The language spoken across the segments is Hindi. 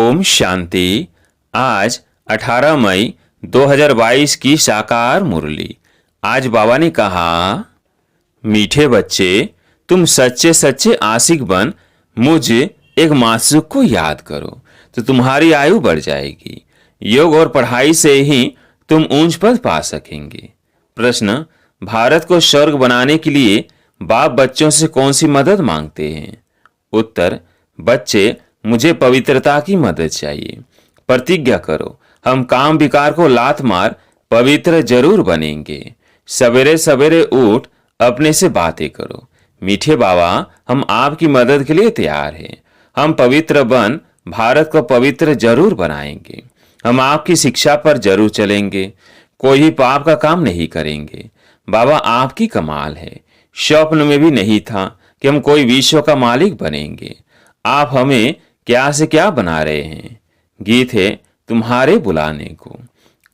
ओम शांति। आज 18 मई 2022 की साकार मुरली। आज बाबा ने कहा, मीठे बच्चे, तुम सच्चे सच्चे आशिक बन मुझ एक मासूक को याद करो तो तुम्हारी आयु बढ़ जाएगी। योग और पढ़ाई से ही तुम ऊंच पद पा सकेंगे। प्रश्न, भारत को स्वर्ग बनाने के लिए बाप बच्चों से कौन सी मदद मांगते हैं? उत्तर, बच्चे, मुझे पवित्रता की मदद चाहिए। प्रतिज्ञा करो, हम काम विकार को लात मार पवित्र जरूर बनेंगे। सवेरे सवेरे उठ अपने से बातें करो, मीठे बाबा, हम आपकी मदद के लिए तैयार हैं। हम पवित्र बन भारत को पवित्र जरूर बनाएंगे। हम आपकी शिक्षा पर जरूर चलेंगे, कोई भी पाप का काम नहीं करेंगे। बाबा, आपकी कमाल है। स्वप्न में भी नहीं था कि हम कोई विश्व का मालिक बनेंगे। आप हमें क्या से क्या बना रहे हैं। गीत है तुम्हारे बुलाने को।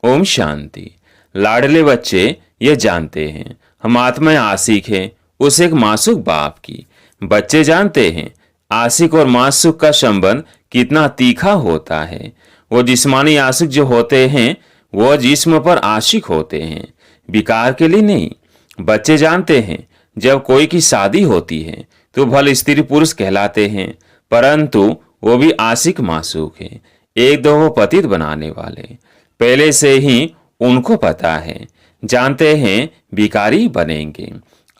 ओम शांति। लाडले बच्चे ये जानते हैं हम आत्मा आशिक हैं उस एक मासूक बाप की। बच्चे जानते हैं आशिक और मासूक का संबंध कितना तीखा होता है। वो जिस्मानी आशिक जो होते हैं वो जिस्म पर आशिक होते हैं, विकार के लिए नहीं। बच्चे जानते हैं जब कोई की शादी होती है तो भले स्त्री पुरुष कहलाते हैं, परंतु वो भी आशिक मासूक है। एक दो वो पतित बनाने वाले पहले से ही उनको पता है, जानते हैं भिखारी बनेंगे।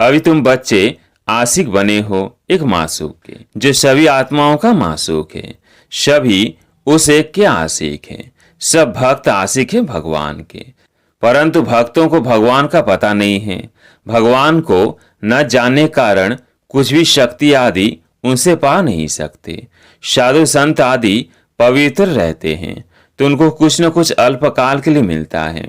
अभी तुम बच्चे आशिक बने हो एक मासूक के, जो सभी आत्माओं का मासूक है। सभी उस एक के आशिक हैं। सब भक्त आशिक है भगवान के, परंतु भक्तों को भगवान का पता नहीं है। भगवान को न जानने कारण कुछ भी शक्ति आदि उनसे पा नहीं सकते। साधु संत आदि पवित्र रहते हैं तो उनको कुछ न कुछ अल्पकाल के लिए मिलता है।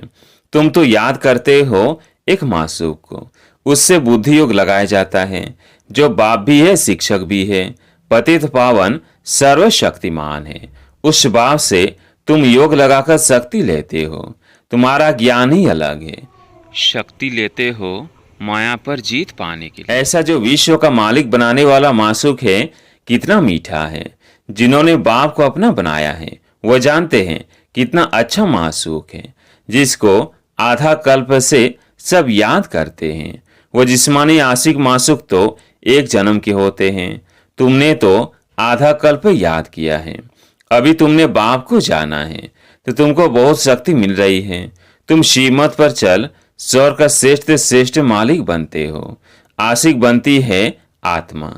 तुम तो याद करते हो एक मासूक को, उससे बुद्धि योग लगाया जाता है, जो बाप भी है शिक्षक भी है, पतित पावन सर्वशक्तिमान है। उस बाप से तुम योग लगाकर शक्ति लेते हो। तुम्हारा ज्ञान ही अलग है। शक्ति लेते हो माया पर जीत पाने के लिए। ऐसा जो विश्व का मालिक बनाने वाला मासूक है कितना मीठा है। जिन्होंने बाप को अपना बनाया है वो जानते हैं कितना अच्छा मासूक है, जिसको आधा कल्प से सब याद करते हैं। वो जिस्मानी आशिक मासूक तो एक जन्म के होते हैं। तुमने तो आधा कल्प याद किया है। अभी तुमने बाप को जाना है तो तुमको बहुत शक्ति मिल रही है। तुम श्रीमत पर चल स्वर्ग का श्रेष्ठ श्रेष्ठ मालिक बनते हो। आशिक बनती है आत्मा,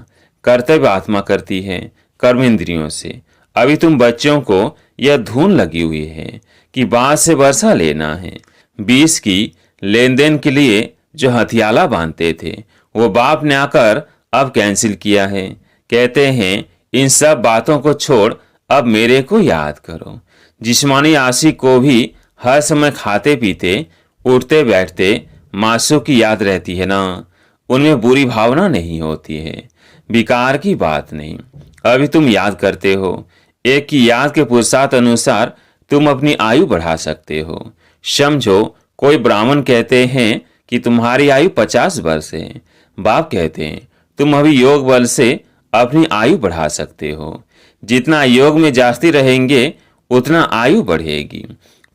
कर्तव्य आत्मा करती है कर्म इंद्रियों से। अभी तुम बच्चों को यह धुन लगी हुई है कि बांस से वर्षा लेना है। 20 की लेन देन के लिए जो हथियाला बांधते थे वो बाप ने आकर अब कैंसिल किया है। कहते हैं इन सब बातों को छोड़ अब मेरे को याद करो। जिस्मानी आशिक को भी हर समय खाते पीते उठते बैठते मासूक की याद रहती है ना। उनमें बुरी भावना नहीं होती है, विकार की बात नहीं। अभी तुम याद करते हो। एक की याद के पुरुषार्थ अनुसार तुम अपनी आयु बढ़ा सकते हो। समझो कोई ब्राह्मण कहते हैं कि तुम्हारी आयु 50 वर्ष है। बाप कहते हैं तुम अभी योग बल से अपनी आयु बढ़ा सकते हो। जितना योग में जास्ती रहेंगे उतना आयु बढ़ेगी।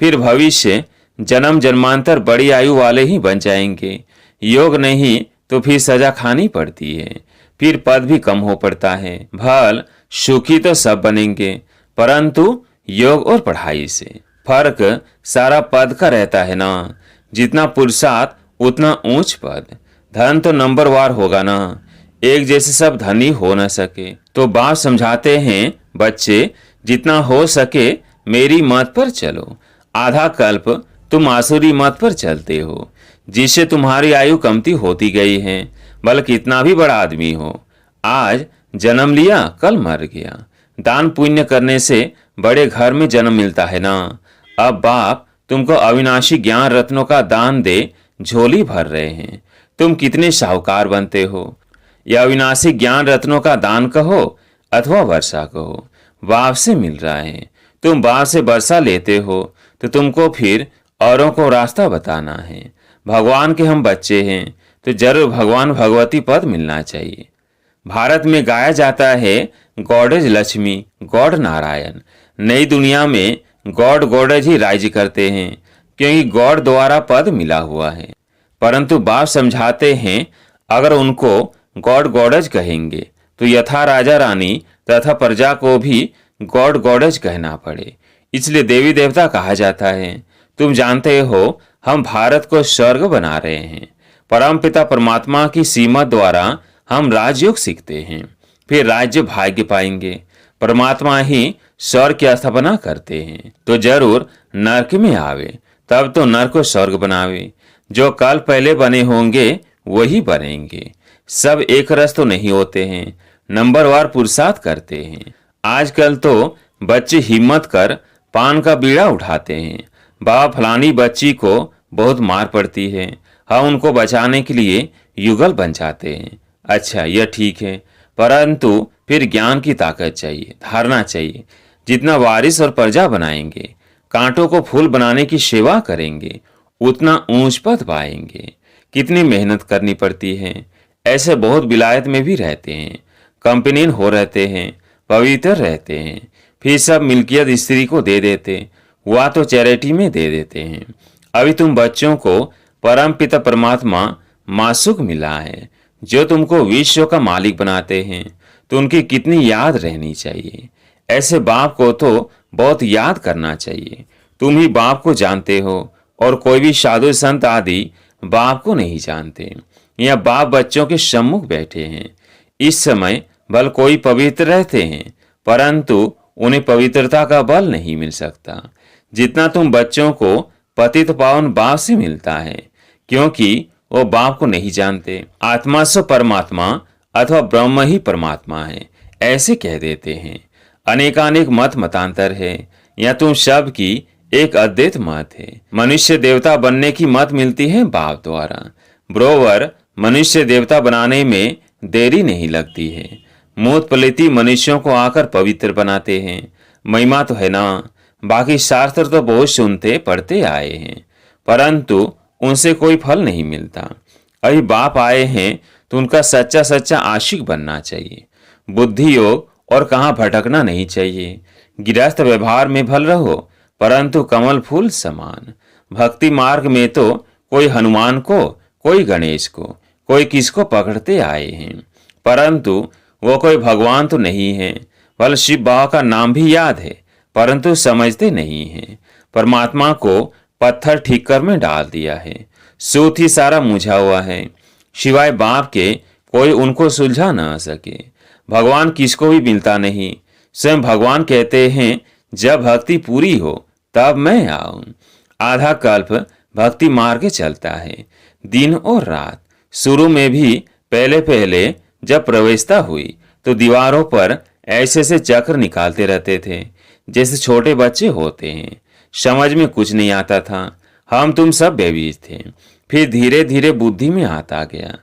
फिर भविष्य जन्म जन्मांतर बड़ी आयु वाले ही बन जाएंगे। योग नहीं तो फिर सजा खानी पड़ती है, फिर पद भी कम हो पड़ता है। भल सुखी तो सब बनेंगे, परंतु योग और पढ़ाई से फर्क सारा पद का रहता है ना। जितना पुरुषार्थ उतना ऊंच पद। धन तो नंबरवार होगा ना, एक जैसे सब धनी हो न सके। तो बाप समझाते हैं बच्चे, जितना हो सके मेरी मत पर चलो। आधा कल्प तुम आसुरी मत पर चलते हो, जिससे तुम्हारी आयु कमती होती गई है। बल्कि कितना भी बड़ा आदमी हो, आज जन्म लिया कल मर गया। दान पुण्य करने से बड़े घर में जन्म मिलता है ना। अब बाप तुमको अविनाशी ज्ञान रत्नों का दान दे झोली भर रहे हैं। तुम कितने साहूकार बनते हो। यह अविनाशी ज्ञान रत्नों का दान कहो अथवा वर्षा कहो, बाप से मिल रहा है। तुम बाप से वर्षा लेते हो तो तुमको फिर औरों को रास्ता बताना है। भगवान के हम बच्चे हैं तो जरूर भगवान भगवती पद मिलना चाहिए। भारत में गाया जाता है गॉडेज लक्ष्मी, गॉड नारायण। नई दुनिया में गॉड गॉडेज ही राज्य करते हैं, क्योंकि गॉड द्वारा पद मिला हुआ है। परंतु बाप समझाते हैं, अगर उनको गॉड गॉडेज कहेंगे तो यथा राजा रानी तथा प्रजा को भी गॉड गॉडेज कहना पड़े, इसलिए देवी देवता कहा जाता है। तुम जानते हो, हम भारत को स्वर्ग बना रहे हैं। परमपिता परमात्मा की सीमा द्वारा हम राजयोग सीखते हैं, फिर राज्य भाग्य पाएंगे। परमात्मा ही स्वर्ग की स्थापना करते हैं, तो जरूर नरक में आवे, तब तो नरक को स्वर्ग बनावे। जो कल पहले बने होंगे वही बनेंगे। सब एक रस तो नहीं होते हैं, नंबरवार पुरुषार्थ करते हैं। आजकल तो बच्चे हिम्मत कर पान का बीड़ा उठाते हैं। बाबा फलानी बच्ची को बहुत मार पड़ती है, हम उनको बचाने के लिए युगल बन जाते हैं। अच्छा, यह ठीक है, परंतु फिर ज्ञान की ताकत चाहिए, धारणा चाहिए। जितना वारिस और प्रजा बनाएंगे, कांटों को फूल बनाने की सेवा करेंगे, उतना ऊंच पद पाएंगे। कितनी मेहनत करनी पड़ती है। ऐसे बहुत विलायत में भी रहते हैं, कंपनीन हो रहते हैं, पवित्र रहते हैं, फिर सब मिल्कियत स्त्री को दे देते, वह तो चैरिटी में दे देते हैं। अभी तुम बच्चों को परम पिता परमात्मा मासुक मिला है, जो तुमको विश्व का मालिक बनाते हैं, तो उनकी कितनी याद रहनी चाहिए। ऐसे बाप को तो बहुत याद करना चाहिए। तुम ही बाप को जानते हो और कोई भी साधु संत आदि बाप को नहीं जानते। यह बाप बच्चों के सम्मुख बैठे हैं। इस समय भल कोई पवित्र रहते हैं, परंतु उन्हें पवित्रता का बल नहीं मिल सकता जितना तुम बच्चों को पतित पावन बाप से मिलता है, क्योंकि वो बाप को नहीं जानते। आत्मा सो परमात्मा अथवा ब्रह्म ही परमात्मा है, ऐसे कह देते हैं। अनेकानेक मत मतांतर है, या तुम सब की एक अद्वैत मत है। मनुष्य देवता बनने की मत मिलती है बाप द्वारा। ब्रोवर मनुष्य देवता बनाने में देरी नहीं लगती है। मूत पलिती मनुष्यों को आकर पवित्र बनाते हैं। महिमा तो है ना, बाकी शास्त्र तो बहुत सुनते पढ़ते आए हैं, परंतु उनसे कोई फल नहीं मिलता। अभी बाप आए हैं तो उनका सच्चा सच्चा आशिक बनना चाहिए। बुद्धि योग और कहाँ भटकना नहीं चाहिए। गृहस्थ व्यवहार में भल रहो, परंतु कमल फूल समान। भक्ति मार्ग में तो कोई हनुमान को, कोई गणेश को, कोई किसको पकड़ते आए हैं, परंतु वो कोई भगवान तो नहीं है। भल शिव बाबा का नाम भी याद है, परंतु समझते नहीं हैं। परमात्मा को पत्थर ठीक कर में डाल दिया है, सूत ही सारा मुझा हुआ है। सिवाय बाप के कोई उनको सुलझा न सके। भगवान किसको भी मिलता नहीं। स्वयं भगवान कहते हैं, जब भक्ति पूरी हो तब मैं आऊं। आधा कल्प भक्ति मार्ग चलता है, दिन और रात। शुरू में भी पहले पहले जब प्रवेशता हुई तो दीवारों पर ऐसे से चक्र निकालते रहते थे जैसे छोटे बच्चे होते हैं। समझ में कुछ नहीं आता था, हम तुम सब बेबीज थे। फिर धीरे धीरे बुद्धि में आता गया।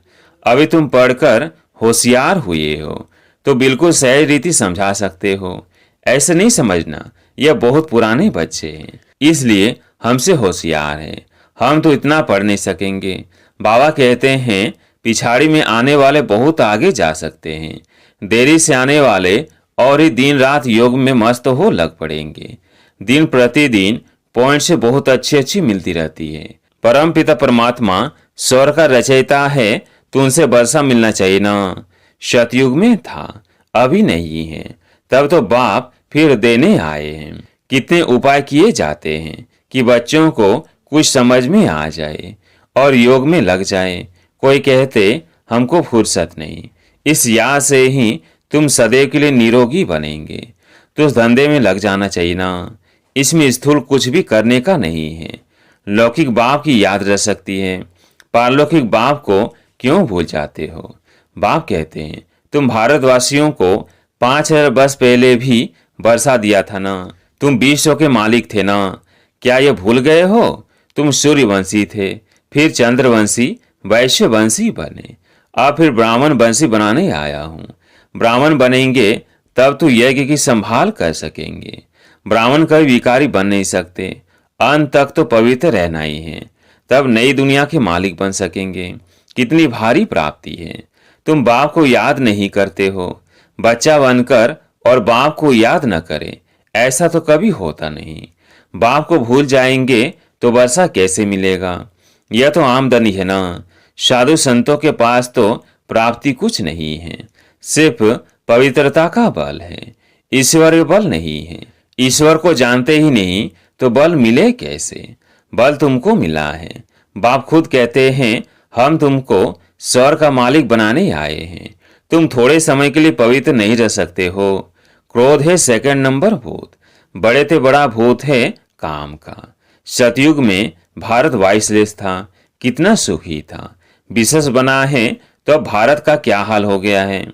अभी तुम पढ़कर होशियार हुए हो तो बिल्कुल सही रीति समझा सकते हो। ऐसे नहीं समझना यह बहुत पुराने बच्चे हैं, इसलिए हमसे होशियार है, हम तो इतना पढ़ नहीं सकेंगे। बाबा कहते हैं, पिछाड़ी में आने वाले बहुत आगे जा सकते हैं, देरी से आने वाले और ही दिन रात योग में मस्त हो लग पड़ेंगे। दिन प्रतिदिन पॉइंट से बहुत अच्छी अच्छी मिलती रहती है। परम पिता परमात्मा स्वर्ग का रचयिता है, तो उनसे वर्षा मिलना चाहिए ना। सतयुग में था, अभी नहीं है, तब तो बाप फिर देने आए हैं। कितने उपाय किए जाते हैं कि बच्चों को कुछ समझ में आ जाए और योग में लग जाए। कोई कहते हमको फुर्सत नहीं, इस याद से ही तुम सदैव के लिए निरोगी बनेंगे। तो उस धंधे में लग जाना चाहिए ना। इसमें स्थूल कुछ भी करने का नहीं है। लौकिक बाप की याद रह सकती है, पारलौकिक बाप को क्यों भूल जाते हो। बाप कहते हैं, तुम भारतवासियों को 5000 वर्ष पहले भी बरसा दिया था ना। तुम विश्व के मालिक थे ना, क्या ये भूल गए हो। तुम सूर्यवंशी थे, फिर चंद्रवंशी, वैश्यवंशी बने, अब फिर ब्राह्मण वंशी बनाने आया हूँ। ब्राह्मण बनेंगे तब तो यज्ञ की संभाल कर सकेंगे। ब्राह्मण कभी विकारी बन नहीं सकते, अंत तक तो पवित्र रहना ही है, तब नई दुनिया के मालिक बन सकेंगे। कितनी भारी प्राप्ति है। तुम बाप को याद नहीं करते हो। बच्चा बनकर और बाप को याद न करे, ऐसा तो कभी होता नहीं। बाप को भूल जाएंगे तो वर्षा कैसे मिलेगा? यह तो आमदनी है ना। साधु संतों के पास तो प्राप्ति कुछ नहीं है, सिर्फ पवित्रता का बल है। ईश्वर बल नहीं है। ईश्वर को जानते ही नहीं तो बल मिले कैसे? बल तुमको मिला है। बाप खुद कहते हैं, हम तुमको स्वर्ग का मालिक बनाने आए हैं। तुम थोड़े समय के लिए पवित्र नहीं रह सकते हो। क्रोध है सेकंड नंबर भूत, बड़े से बड़ा भूत है काम का। सतयुग में भारत वाइसलेस था, कितना सुखी था। विशेष बना है तो अब भारत का क्या हाल हो गया है।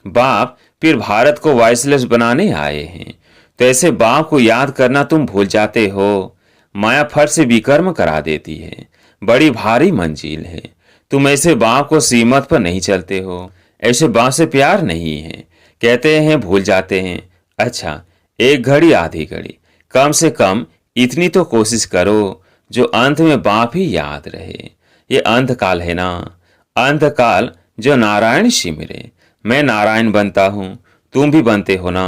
बाप फिर भारत को वाइसलेस बनाने आए हैं, तो ऐसे बाप को याद करना तुम भूल जाते हो। माया फट से विकर्म करा देती है, बड़ी भारी मंजिल है। तुम ऐसे बाप को सीमत पर नहीं चलते हो। ऐसे बाप से प्यार नहीं है, कहते हैं भूल जाते हैं। अच्छा, एक घड़ी आधी घड़ी, कम से कम इतनी तो कोशिश करो जो अंत में बाप ही याद रहे। ये अंतकाल है ना, अंतकाल जो नारायण सिमरे। मैं नारायण बनता हूँ, तुम भी बनते हो ना।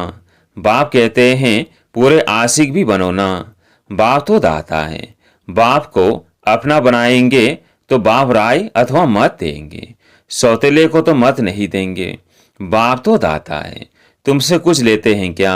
बाप कहते हैं पूरे आशिक भी बनो ना। बाप तो दाता है, बाप को अपना बनाएंगे तो बाप राय अथवा मत देंगे। सौतेले को तो मत नहीं देंगे। बाप तो दाता है, तुमसे कुछ लेते हैं क्या?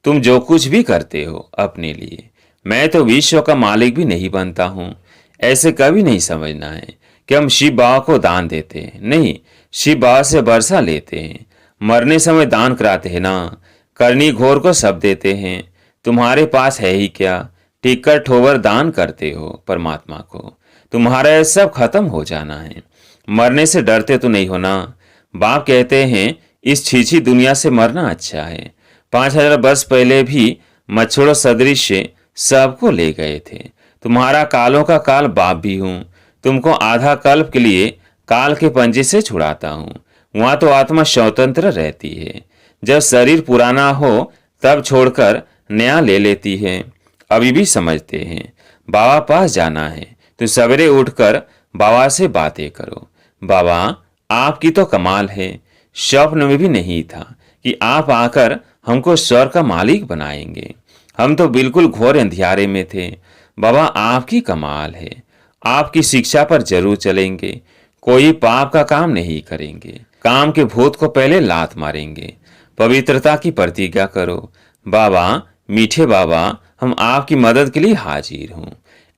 तुम जो कुछ भी करते हो अपने लिए। मैं तो विश्व का मालिक भी नहीं बनता हूँ। ऐसे कभी नहीं समझना है कि हम शिव बाबा को दान देते हैं। नहीं, शिव बाबा से वर्षा लेते हैं, मरने समय दान कराते हैं ना। करनी घोर को सब देते हैं। तुम्हारे पास है ही क्या? टिक्कर ठोबर दान करते हो परमात्मा को। तुम्हारा यह सब खत्म हो जाना है। मरने से डरते तो नहीं हो ना। बाप कहते हैं इस छीछी दुनिया से मरना अच्छा है। 5000 वर्ष पहले भी मच्छरों सदृश सबको ले गए थे। तुम्हारा कालों का काल बाप भी हूँ। तुमको आधा कल्प के लिए काल के पंजे से छुड़ाता हूँ। वहां तो आत्मा स्वतंत्र रहती है। जब शरीर पुराना हो तब छोड़कर नया ले लेती है। अभी भी समझते हैं बाबा पास जाना है तो सवेरे उठकर बाबा से बातें करो। बाबा, आपकी तो कमाल है। स्वप्न में भी नहीं था कि आप आकर हमको स्वर्ग का मालिक बनाएंगे। हम तो बिल्कुल घोर अंधियारे में थे। बाबा, आपकी कमाल है। आपकी शिक्षा पर जरूर चलेंगे। कोई पाप का काम नहीं करेंगे। काम के भूत को पहले लात मारेंगे। पवित्रता की प्रतिज्ञा करो। बाबा, मीठे बाबा, हम आपकी मदद के लिए हाजिर हूँ।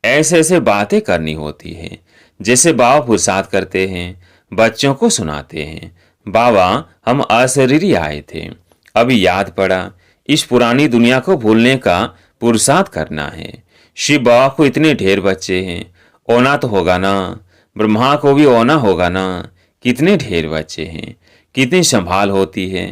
ऐसे ऐसे बातें करनी होती है जैसे बाबा पुरुषार्थ करते हैं, बच्चों को सुनाते हैं। बाबा, हम अशरीरी आए थे, अभी याद पड़ा। इस पुरानी दुनिया को भूलने का पुरुषार्थ करना है। शिव बाबा को इतने ढेर बच्चे हैं, ओना तो होगा ना। ब्रह्मा को भी ओना होगा ना। कितने ढेर बच्चे हैं, कितनी संभाल होती है।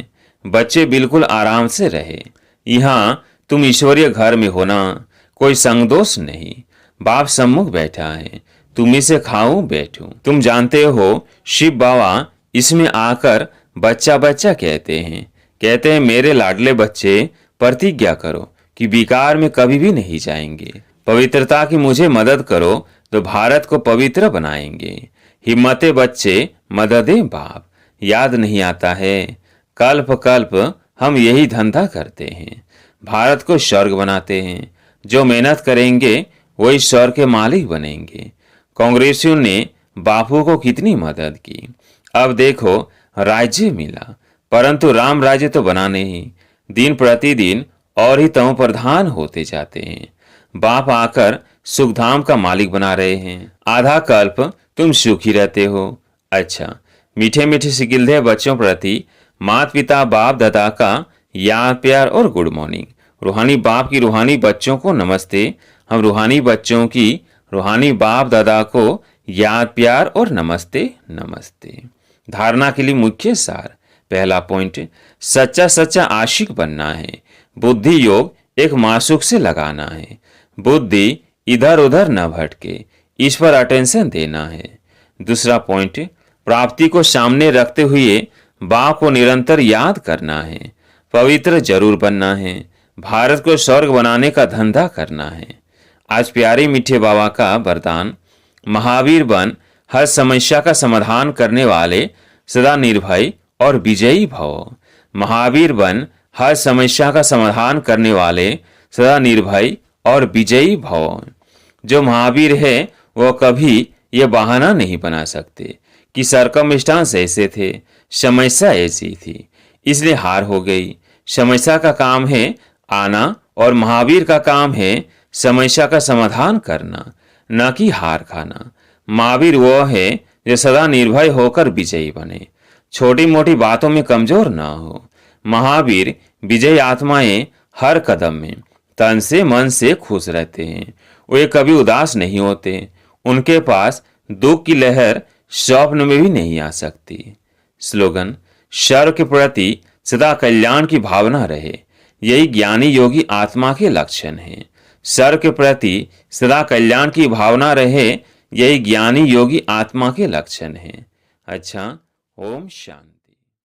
बच्चे बिल्कुल आराम से रहे। यहाँ तुम ईश्वरीय घर में हो ना, कोई संग दोष नहीं। बाप सम्मुख बैठा है, तुम्ही से खाऊं बैठूं। तुम जानते हो शिव बाबा इसमें आकर बच्चा बच्चा कहते हैं मेरे लाडले बच्चे, प्रतिज्ञा करो कि विकार में कभी भी नहीं जाएंगे। पवित्रता की मुझे मदद करो तो भारत को पवित्र बनाएंगे। हिम्मते बच्चे, मददे बाप। याद नहीं आता है? कल्प कल्प हम यही धंधा करते हैं, भारत को स्वर्ग बनाते हैं। जो मेहनत करेंगे वही स्वर्ग के मालिक बनेंगे। कांग्रेसियों ने बापू को कितनी मदद की। अब देखो राज्य मिला, परंतु राम राज्य तो बना नहीं। दिन प्रतिदिन और ही तमो प्रधान होते जाते हैं। बाप आकर सुखधाम का मालिक बना रहे हैं। आधा कल्प तुम सुखी रहते हो। अच्छा, मीठे मीठे सिकिलधे बच्चों प्रति माता पिता बाप दादा का याद प्यार और गुड मॉर्निंग। रूहानी बाप की रूहानी बच्चों को नमस्ते। हम रूहानी बच्चों की रूहानी बाप दादा को याद प्यार और नमस्ते नमस्ते। धारणा के लिए मुख्य सार। पहला पॉइंट, सच्चा सच्चा आशिक बनना है। बुद्धि योग एक मासूक से लगाना है। बुद्धि इधर उधर न भटके, इस पर अटेंशन देना है। दूसरा पॉइंट, प्राप्ति को सामने रखते हुए बाप को निरंतर याद करना है। पवित्र जरूर बनना है। भारत को स्वर्ग बनाने का धंधा करना है। आज प्यारे मीठे बाबा का वरदान, महावीर बन, हर समस्या का समाधान करने वाले, सदा निर्भय और विजयी भव। महावीर बन, हर समस्या का समाधान करने वाले, सदा निर्भय और विजयी भव। जो महावीर है वह कभी यह बहाना नहीं बना सकते कि सरकमस्टांस ऐसे थे, समस्या ऐसी थी, इसलिए हार हो गई। समस्या का काम है आना और महावीर का काम है समस्या का समाधान करना, न कि हार खाना। महावीर वह है जो सदा निर्भय होकर विजयी बने, छोटी मोटी बातों में कमजोर ना हो। महावीर विजयी आत्माएं हर कदम में तन से मन से खुश रहते हैं। वे कभी उदास नहीं होते। उनके पास दुख की लहर स्वप्न में भी नहीं आ सकती। स्लोगन: सर्व के प्रति सदा कल्याण की भावना रहे, यही ज्ञानी योगी आत्मा के लक्षण हैं। सर्व के प्रति सदा कल्याण की भावना रहे, यही ज्ञानी योगी आत्मा के लक्षण हैं। अच्छा, ओम शांति।